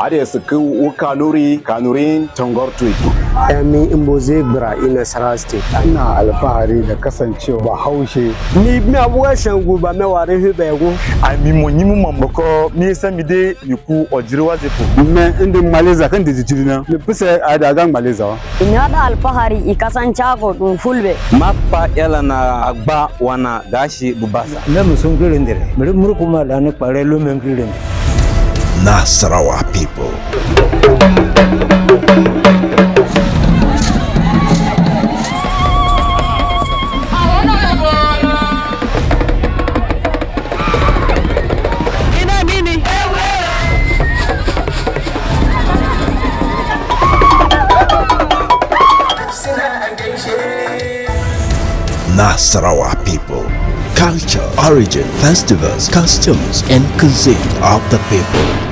Ades ku kanurin tongortui. Emi imboze bra ina sarasti. Ina alfahari da kasancewa Bahaushe. Ni abuwa shangu ba meware hubego. Ami monyimu mamboko mi samide yiku ojiriwa zepo. Me indi maleza kan dijitirina. Ni pise adagan maleza. Inyada alfahari ikasanchago dun fulbe. Mappa yala na agba wana gashi bubasa. Na musungirindire. Mere murukuma da ne pare lo mengirindire. Nasarawa people. Nasarawa people. Culture, origin, festivals, customs, and cuisine of the people.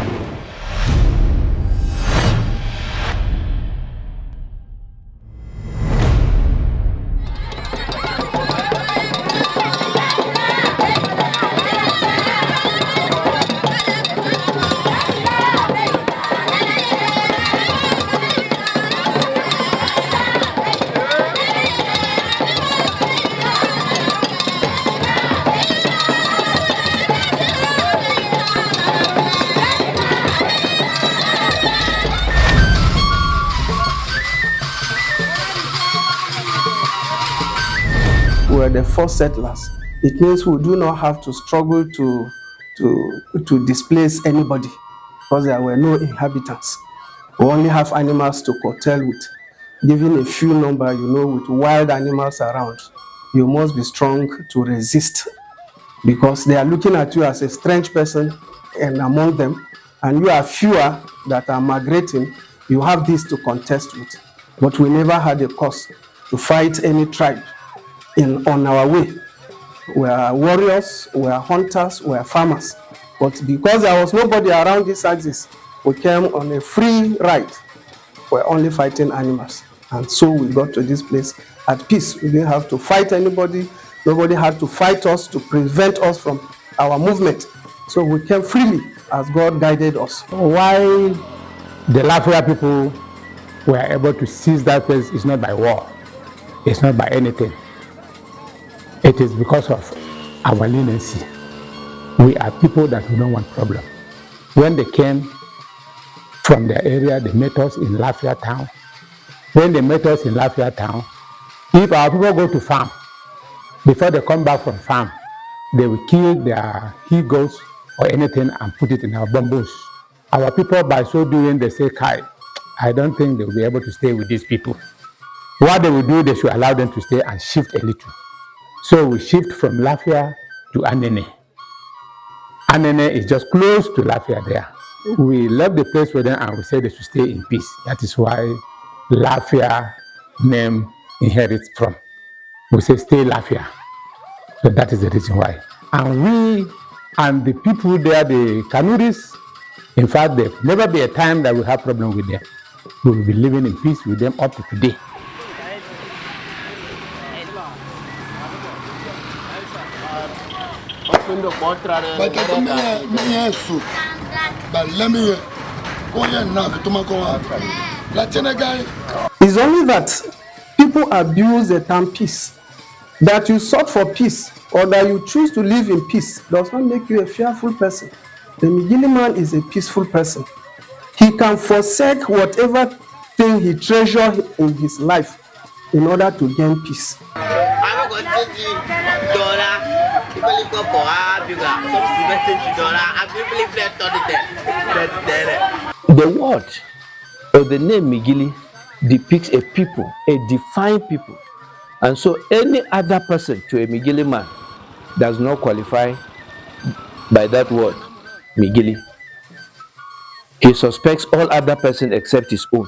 We're the first settlers. It means we do not have to struggle to displace anybody because there were no inhabitants. We only have animals to curtail with. Given a few number, with wild animals around, you must be strong to resist because they are looking at you as a strange person and among them, and you are fewer that are migrating. You have this to contest with. But we never had a cause to fight any tribe on our way. We are warriors, we are hunters, we are farmers. But because there was nobody around this axis, we came on a free ride. We're only fighting animals. And so we got to this place at peace. We didn't have to fight anybody. Nobody had to fight us to prevent us from our movement. So we came freely as God guided us. Why the Lafia people were able to seize that place is not by war. It's not by anything. It is because of our leniency. We are people that do not want problem. When they came from their area, they met us in Lafia town. When they met us in Lafia town, if our people go to farm, before they come back from farm, they will kill their he-goats or anything and put it in our bamboos. Our people, by so doing, they say, Kai, I don't think they will be able to stay with these people. What they will do, they should allow them to stay and shift a little. So we shift from Lafia to Anene. Anene is just close to Lafia there. We left the place for them and we said they should stay in peace. That is why Lafia name inherits from. We say stay Lafia. So that is the reason why. And we and the people there, the Kanuris, in fact, there will never be a time that we have problem with them. We will be living in peace with them up to today. It's only that people abuse the term peace. That you sought for peace or that you choose to live in peace does not make you a fearful person. The Migili man is a peaceful person. He can forsake whatever thing he treasures in his life in order to gain peace. The word or the name Migili depicts a people, a defined people. And so any other person to a Migili man does not qualify by that word, Migili. He suspects all other persons except his own.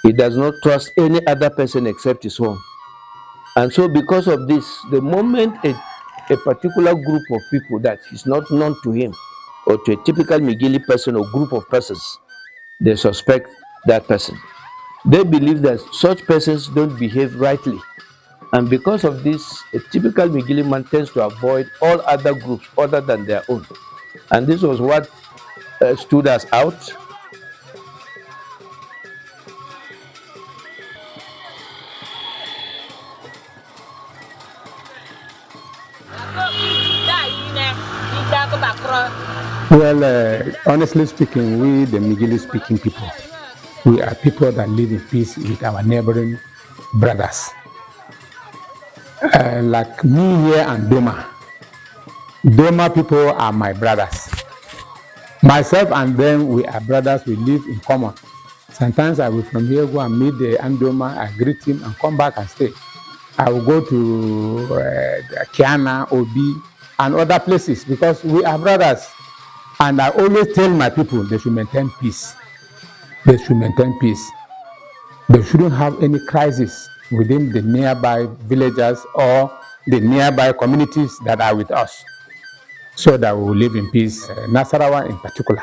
He does not trust any other person except his own. And so because of this, the moment a particular group of people that is not known to him or to a typical Migili person or group of persons, they suspect that person. They believe that such persons don't behave rightly. And because of this, a typical Migili man tends to avoid all other groups other than their own. And this was what stood us out Well, honestly speaking, we, the Migili speaking people, we are people that live in peace with our neighboring brothers. Like me here and Doma. Doma people are my brothers. Myself and them, we are brothers, we live in common. Sometimes I will from here go and meet the Andoma, I greet him and come back and stay. I will go to Kiana, Obi, and other places because we are brothers. And I always tell my people they should maintain peace. They should maintain peace. They shouldn't have any crisis within the nearby villages or the nearby communities that are with us, so that we will live in peace, Nasarawa in particular.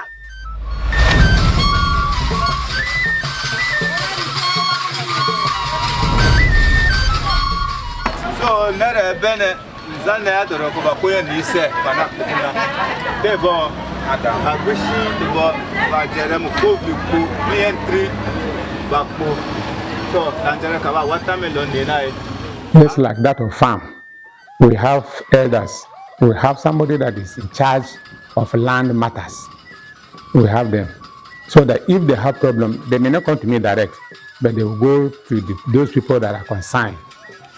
So, nere bene zane adoro ko ba ko ye ni se bana kuna de bon agwishi de bo ba jere mu ko bi ku mi entry ba ko so nanjere ka ba watermelon ni na Just like that of farm, we have elders, we have somebody that is in charge of land matters. We have them, so that if they have problem, they may not come to me direct, but they will go to those people that are concerned.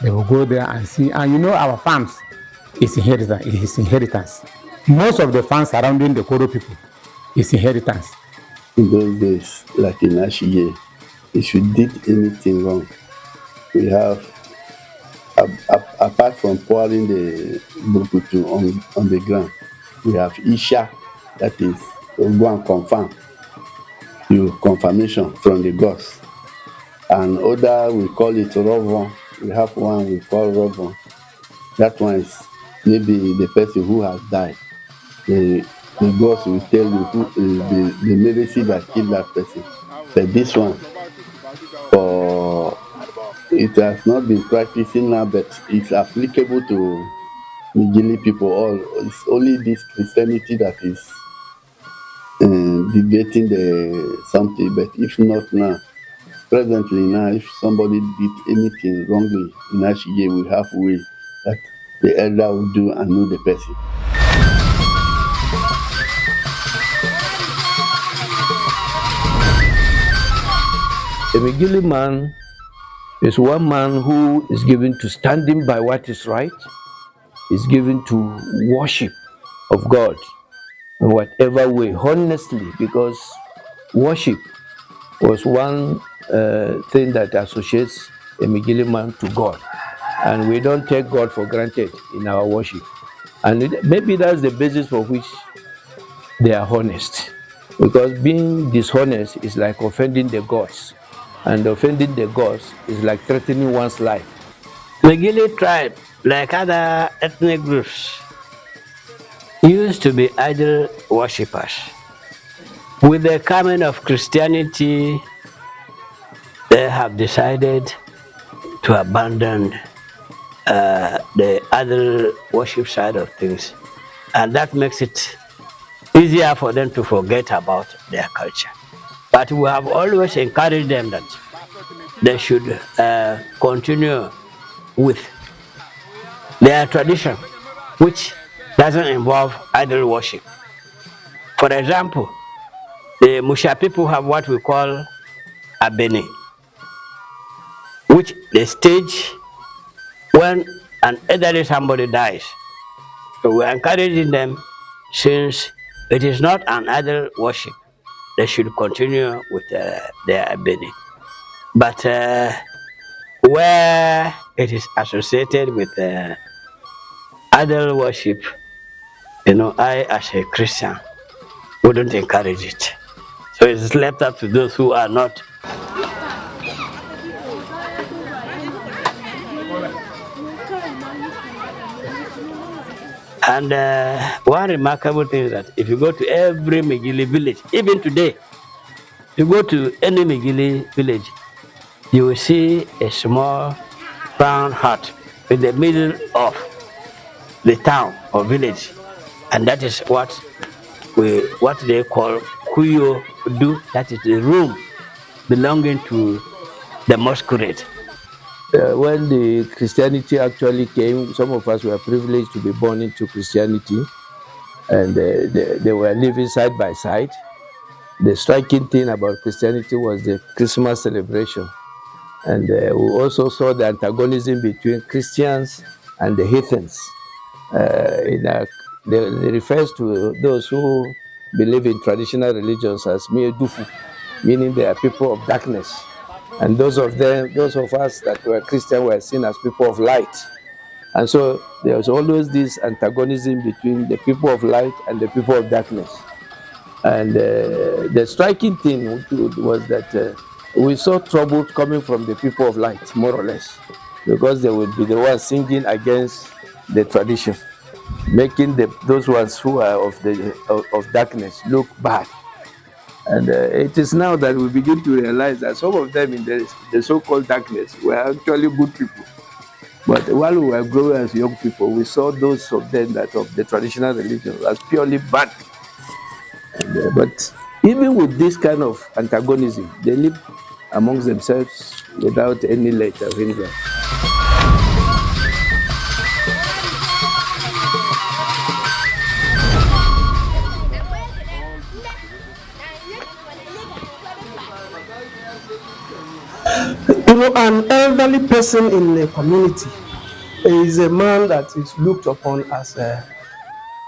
They will go there and see. And you know, our farms is inheritance. It is inheritance. Most of the farms surrounding the Koro people is inheritance. In those days, like in Ashiye, if you did anything wrong, we have, apart from pouring the bukutu on the ground, we have Isha, that is, we'll go and confirm, confirmation from the gods. And other, we call it Rovon. We have one we call Rovon. That one is maybe the person who has died. The gods will tell you who the medicine that killed that person. But this one, it has not been practicing now, but it's applicable to Migili people. It's only this Christianity that is debating the something. But if not now, presently now, if somebody did anything wrongly in Ashiye, we have a way that the elder will do and know the person. A Migili man is one man who is given to standing by what is right, is given to worship of God in whatever way, honestly, because worship was one thing that associates a Migili man to God. And we don't take God for granted in our worship. And maybe that's the basis for which they are honest. Because being dishonest is like offending the gods. And offending the gods is like threatening one's life. Migili tribe, like other ethnic groups, used to be idol worshippers. With the coming of Christianity, they have decided to abandon the idol worship side of things. And that makes it easier for them to forget about their culture. But we have always encouraged them that they should continue with their tradition, which doesn't involve idol worship. For example, the Musha people have what we call Abene, which they stage when an elderly somebody dies. So we're encouraging them, since it is not an idol worship, they should continue with their Abene. But where it is associated with idol worship, I as a Christian wouldn't encourage it. So it's left up to those who are not. And one remarkable thing is that if you go to every Migili village, even today, you go to any Migili village, you will see a small brown hut in the middle of the town or village, and that is what they call Kuyo do. That is the room belonging to the masquerade. When the Christianity actually came, some of us were privileged to be born into Christianity. and they were living side by side. The striking thing about Christianity was the Christmas celebration. And we also saw the antagonism between Christians and the heathens. They refers to those who believe in traditional religions as Miedufu, meaning they are people of darkness. And those of us that were Christian were seen as people of light. And so there was always this antagonism between the people of light and the people of darkness. And the striking thing was that we saw trouble coming from the people of light, more or less, because they would be the ones singing against the tradition, making those ones who are of darkness look bad. And it is now that we begin to realize that some of them in the so-called darkness were actually good people. But while we were growing as young people, we saw those of them that of the traditional religion as purely bad. But even with this kind of antagonism, they live amongst themselves without any let of hindrance. You know, an elderly person in a community is a man that is looked upon as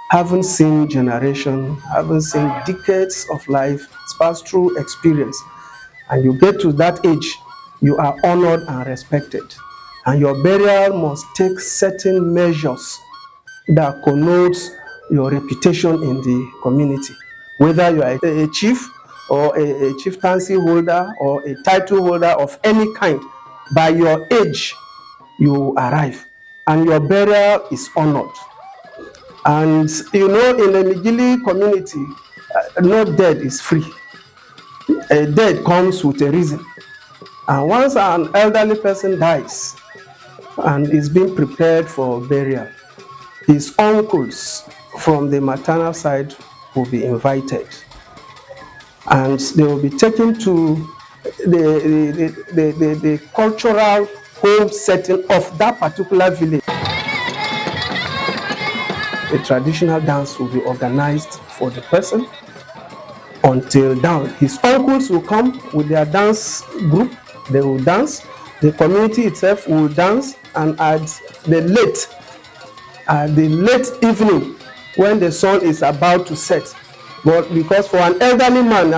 having seen generation, having seen decades of life, passed through experience. And you get to that age, you are honored and respected. And your burial must take certain measures that connotes your reputation in the community. Whether you are a chief or a chieftaincy holder or a title holder of any kind, by your age, you arrive and your burial is honored. And you know, in the Migili community, no dead is free. A dead comes with a reason. And once an elderly person dies and is being prepared for burial, his uncles from the maternal side will be invited. And they will be taken to the cultural home setting of that particular village. A traditional dance will be organized for the person until dawn. His uncles will come with their dance group, they will dance, the community itself will dance, and at the late evening, when the sun is about to set, but because for an elderly man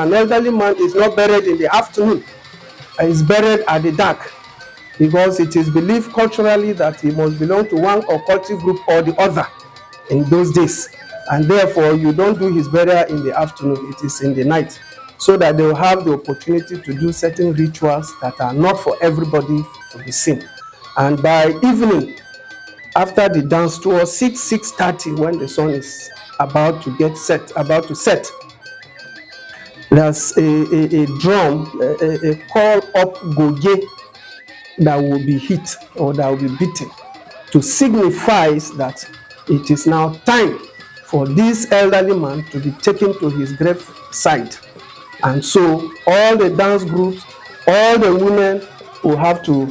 is not buried in the afternoon, is buried at the dark, because it is believed culturally that he must belong to one occultic group or the other in those days, and therefore you don't do his burial in the afternoon, it is in the night, so that they will have the opportunity to do certain rituals that are not for everybody to be seen. And by evening, after the dance towards 6:30, when the sun is about to set, there's a drum, a call up goge that will be hit or that will be beaten to signify that it is now time for this elderly man to be taken to his grave site. And so all the dance groups, all the women will have to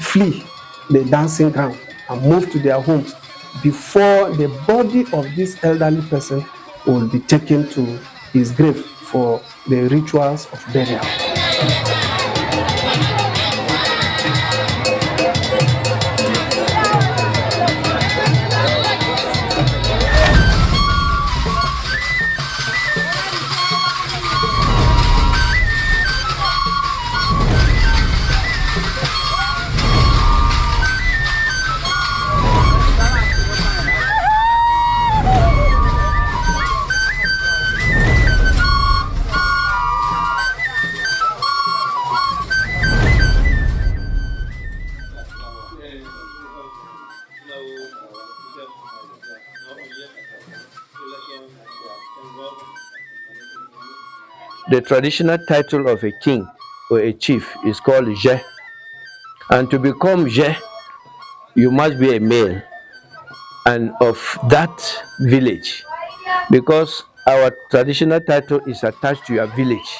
flee the dancing ground and move to their homes before the body of this elderly person will be taken to his grave for the rituals of burial. The traditional title of a king or a chief is called Je. And to become Je, you must be a male and of that village, because our traditional title is attached to your village.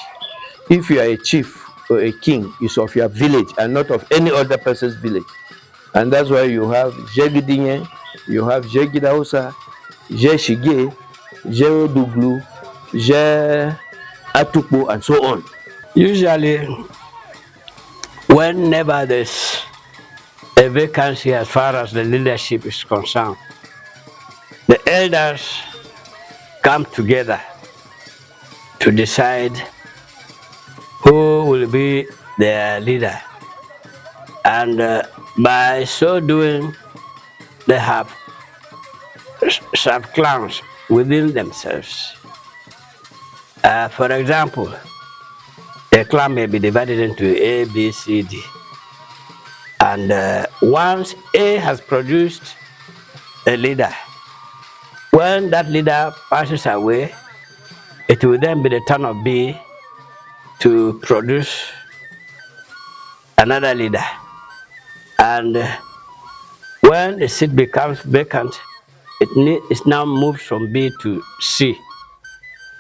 If you are a chief or a king, it's of your village and not of any other person's village. And that's why you have Je Gidinye, you have Je Gidausa, Je Shige, Je Duglu, Je Atukpo, and so on. Usually, whenever there's a vacancy as far as the leadership is concerned, the elders come together to decide who will be their leader. And by so doing, they have sub-clans within themselves. For example, a clan may be divided into A, B, C, D. And once A has produced a leader, when that leader passes away, it will then be the turn of B to produce another leader. And when the seat becomes vacant, it now moves from B to C,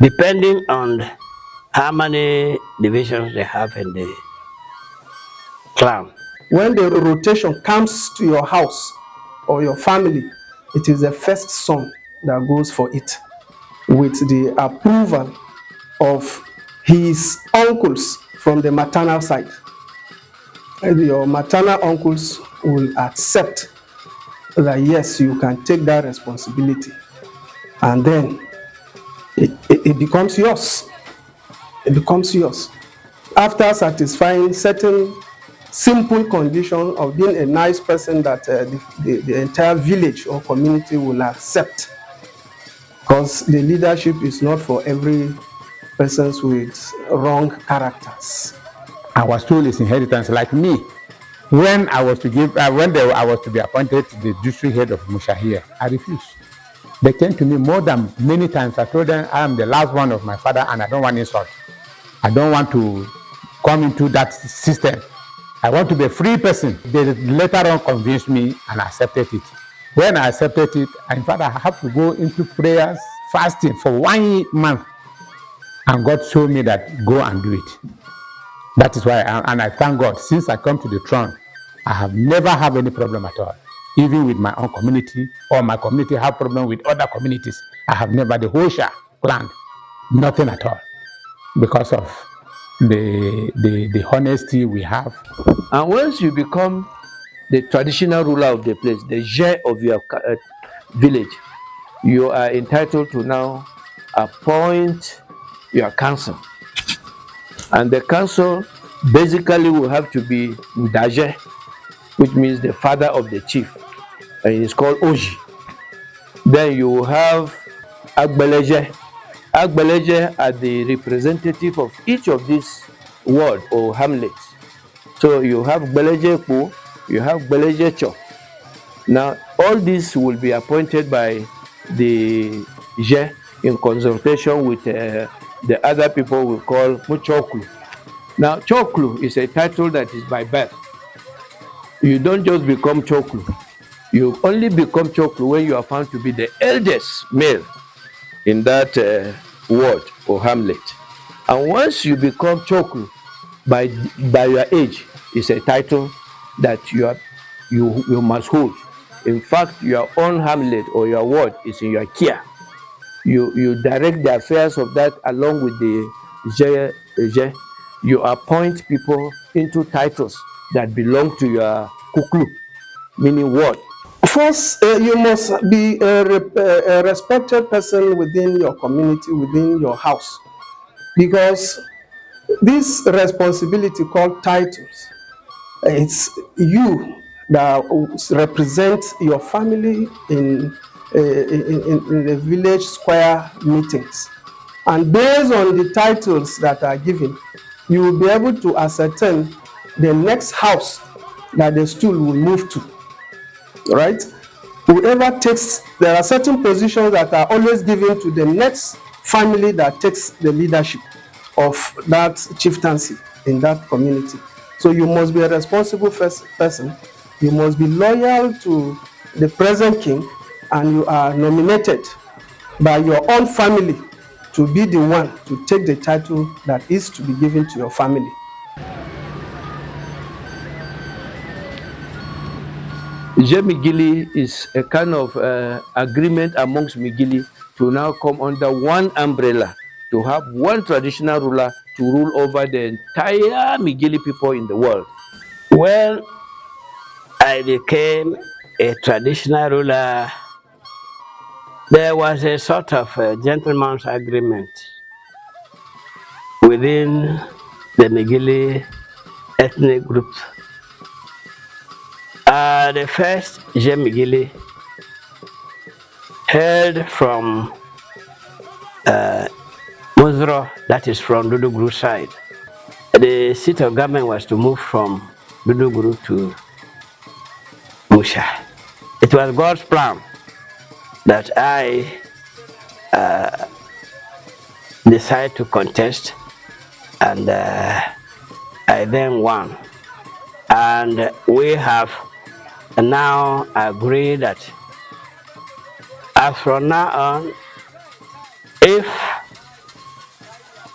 depending on how many divisions they have in the clan. When the rotation comes to your house or your family, it is the first son that goes for it, with the approval of his uncles from the maternal side. And your maternal uncles will accept that yes, you can take that responsibility, and then it becomes yours. It becomes yours. After satisfying certain simple condition of being a nice person that the entire village or community will accept, because the leadership is not for every person with wrong characters. I was told it's inheritance. Like me, when I was to give, I was to be appointed to the district head of Mushahia, I refused. They came to me more than many times. I told them I am the last one of my father and I don't want insult. I don't want to come into that system. I want to be a free person. They later on convinced me and I accepted it. When I accepted it, in fact, I have to go into prayers, fasting for 1 month. And God showed me that go and do it. That is why, and I thank God, since I come to the throne, I have never had any problem at all. Even with my own community, or my community have problem with other communities. I have never, the whole clan, nothing at all, because of the honesty we have. And once you become the traditional ruler of the place, the Je of your village, you are entitled to now appoint your council. And the council basically will have to be Ndaje, which means the father of the chief, and it's called Oji. Then you will have Agbeleje. Agbeleje are the representative of each of these ward or hamlets. So you have Gbeleje Po, you have Gbeleje Cho. Now all these will be appointed by the Je in consultation with the other people we call Muchoklu. Now Choklu is a title that is by birth. You don't just become Choklu. You only become Choklu when you are found to be the eldest male in that ward or hamlet. And once you become Choklu, by your age, is a title that you must hold. In fact, your own hamlet or your ward is in your care. You direct the affairs of that along with the Je. You appoint people into titles that belong to your kuklu, meaning what? First, you must be a respected person within your community, within your house, because this responsibility called titles, it's you that represent your family in the village square meetings. And based on the titles that are given, you will be able to ascertain the next house that the stool will move to, right? Whoever takes, there are certain positions that are always given to the next family that takes the leadership of that chieftaincy in that community. So you must be a responsible person. You must be loyal to the present king, and you are nominated by your own family to be the one to take the title that is to be given to your family. Je Migili is a kind of agreement amongst Migili to now come under one umbrella, to have one traditional ruler to rule over the entire Migili people in the world. When I became a traditional ruler, there was a sort of a gentleman's agreement within the Migili ethnic group. The first Migili hailed from Muzro, that is from Duduguru side. The seat of government was to move from Duduguru to Musha. It was God's plan that I decided to contest, and I then won. And we have now agreed that as from now on, if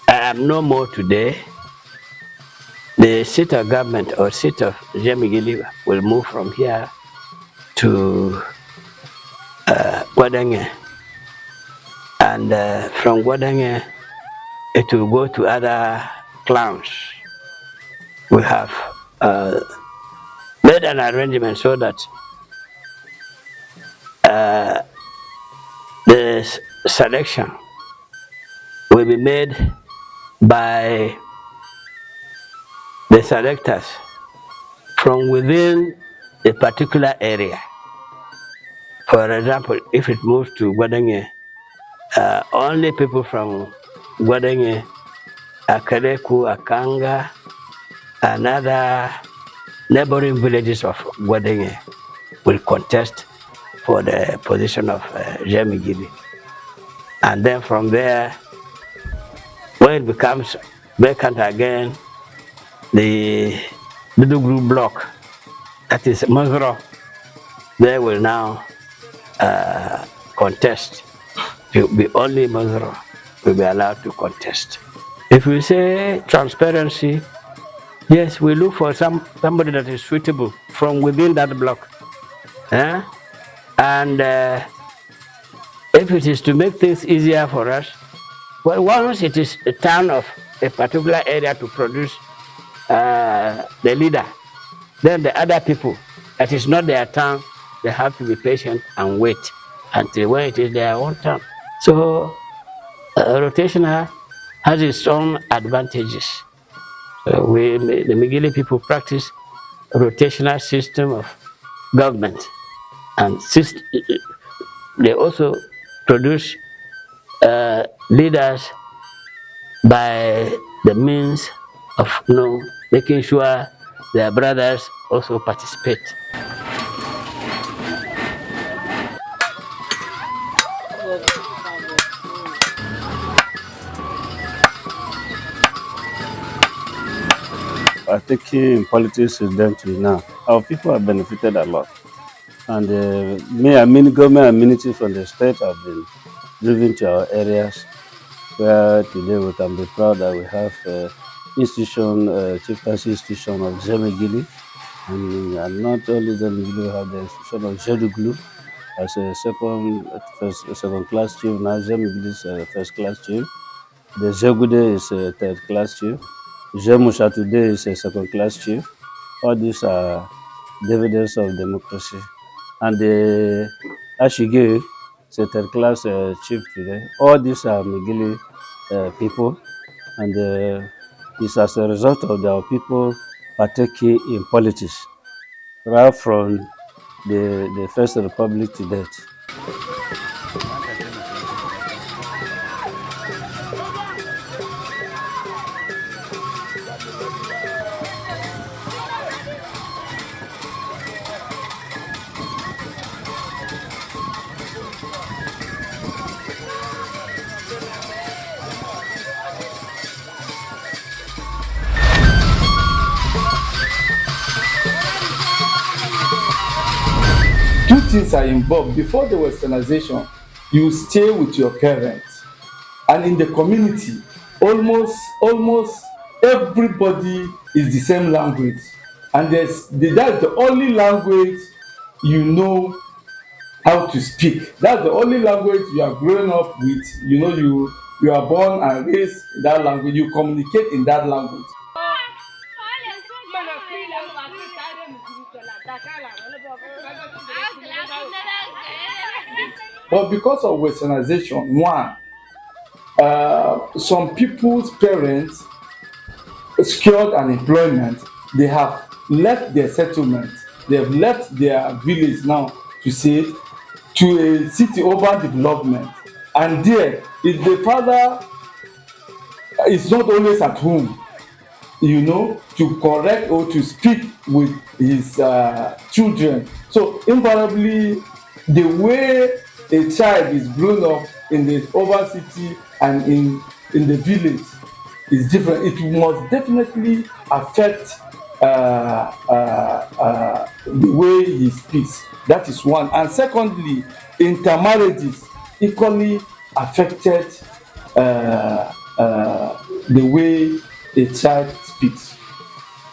I am no more today, the seat of government or seat of Migili will move from here to Gwadenge. And from Gwadenge, it will go to other clans. We have made an arrangement so that the selection will be made by the selectors from within a particular area. For example, if it moves to Gwadenge, only people from Gwadenge, Akareku, Akanga, and other neighboring villages of Gwadenge will contest for the position of Migili. And then from there, when it becomes vacant again, the Duduguru block, that is Mazro, they will now contest. It will be only Mazro will be allowed to contest. If we say transparency, yes, we look for somebody that is suitable from within that block. And if it is to make things easier for us, well, once it is a turn of a particular area to produce the leader, then the other people, that is not their turn, they have to be patient and wait until when it is their own turn. So rotational has its own advantages. The Migili people practice a rotational system of government, and they also produce leaders by the means of making sure their brothers also participate. Partaking in politics is done to now. Our people have benefited a lot. And many government amenities from the state have been driven to our areas, where today we can be proud that we have chieftaincy institution of Migili, and not only Migili, we have the institution of Zeduglu as a second class chief. Now Migili is first class chief. The Zegude is a third class chief. Jemusha today is a second class chief. All these are dividends of democracy. And the Ashige is a third class chief today. All these are Migili people, and it's as a result of our people partaking in politics, right from the First Republic to date. Two things are involved. Before the westernization, you stay with your parents, and in the community, almost everybody is the same language, and that's the only language you know how to speak. That's the only language you are growing up with. You know, you are born and raised in that language. You communicate in that language. But because of westernization, one, some people's parents secured an employment, they have left their settlement, they have left their village now to say to a city urban development, and there if the father is not always at home, you know, to correct or to speak with his children. So invariably, the way a child is grown up in the urban city and in the village is different. It must definitely affect the way he speaks. That is one. And secondly, intermarriages equally affected the way a child speaks.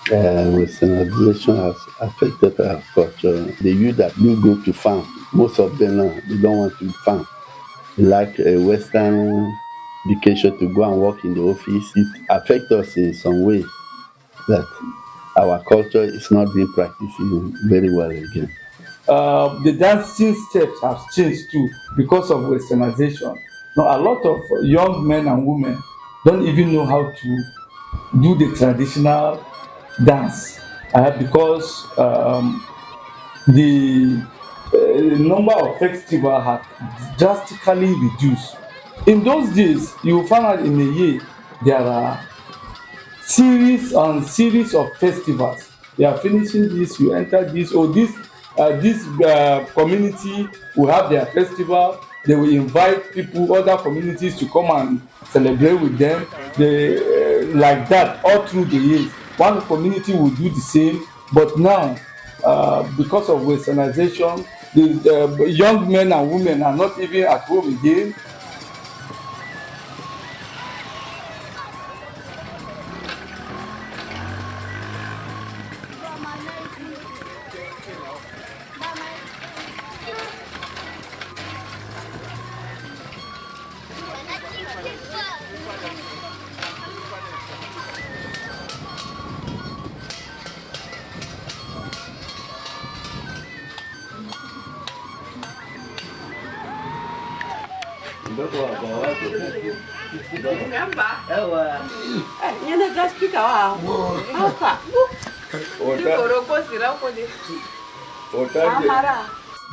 Westernization has affected our culture. The youth that do go to farm, most of them now, they don't want to farm. They like a Western education to go and work in the office. It affects us in some way that our culture is not being practiced very well again. The dancing steps have changed too because of westernization. Now a lot of young men and women don't even know how to do the traditional dance because the number of festivals have drastically reduced. In those days, you will find out in a year there are series and series of festivals. You are finishing this, you enter this, or this community will have their festival. They will invite people, other communities to come and celebrate with them. They like that all through the years. One community will do the same, but now because of westernization, the young men and women are not even at home again.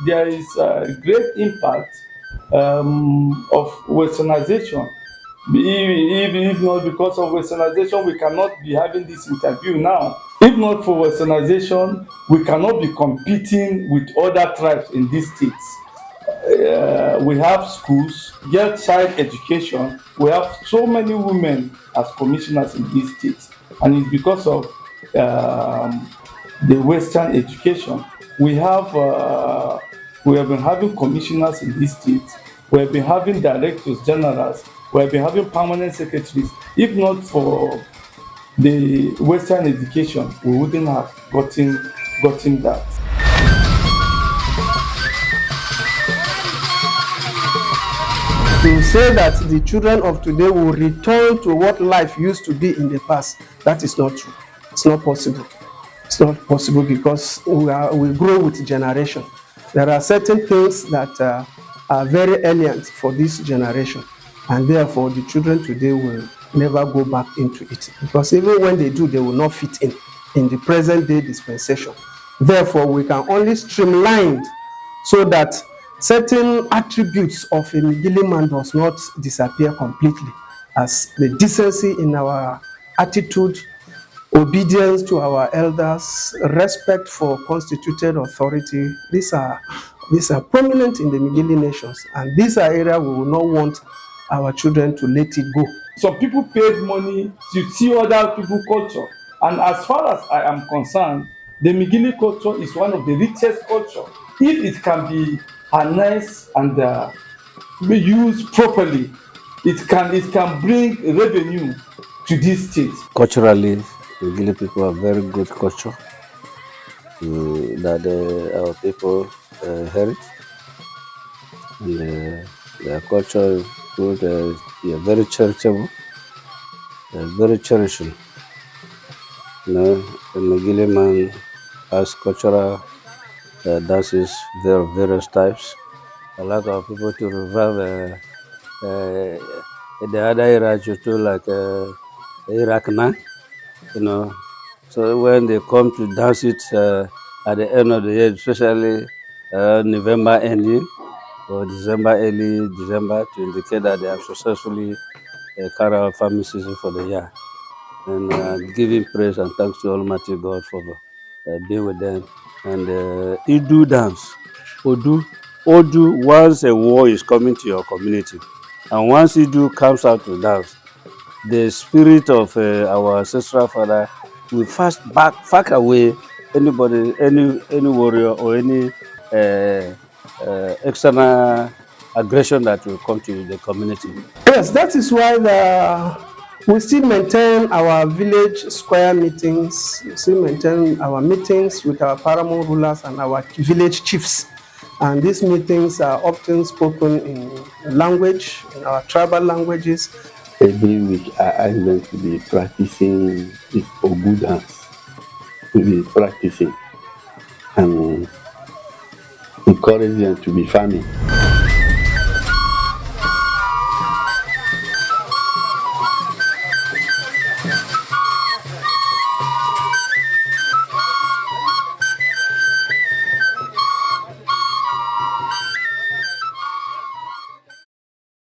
There is a great impact of westernization. If not because of westernization, we cannot be having this interview now. If not for westernization, we cannot be competing with other tribes in these states. We have schools, get child education. We have so many women as commissioners in these states, and it's because of the Western education. We have been having commissioners in these states. We have been having directors generals. We have been having permanent secretaries. If not for the Western education, we wouldn't have gotten that. To say that the children of today will return to what life used to be in the past, that is not true. It's not possible. It's not possible because we grow with generation. There are certain things that are very alien for this generation, and therefore the children today will never go back into it, because even when they do, they will not fit in the present day dispensation. Therefore, we can only streamline so that certain attributes of a Migili man does not disappear completely, as the decency in our attitude, obedience to our elders, respect for constituted authority. These are prominent in the Migili nations, and these are areas we will not want our children to let it go. Some people paid money to see other people's culture, and as far as I am concerned, the Migili culture is one of the richest culture. If it can be harnessed and be used properly, it can bring revenue to this state. Culturally, Migili people are very good culture that our people inherit. and their culture is good. They are very charitable, very cherishing. You know, the Migili man has cultural dances, various types. A lot of people to revive the other Iraq too, like Iraq now, you know. So when they come to dance it at the end of the year, especially November ending or December, early December, to indicate that they have successfully carried out farming season for the year. And giving praise and thanks to Almighty God for being with them. And Idu dance, Odu, once a war is coming to your community, and once Idu comes out to dance, the spirit of our ancestral father will far away anybody, any warrior or any external aggression that will come to the community. Yes, that is why we still maintain our village square meetings, we still maintain our meetings with our paramount rulers and our village chiefs. And these meetings are often spoken in language, in our tribal languages. Every week I ask them to be practicing this Ogu dance, to be practicing and encourage them to be farming.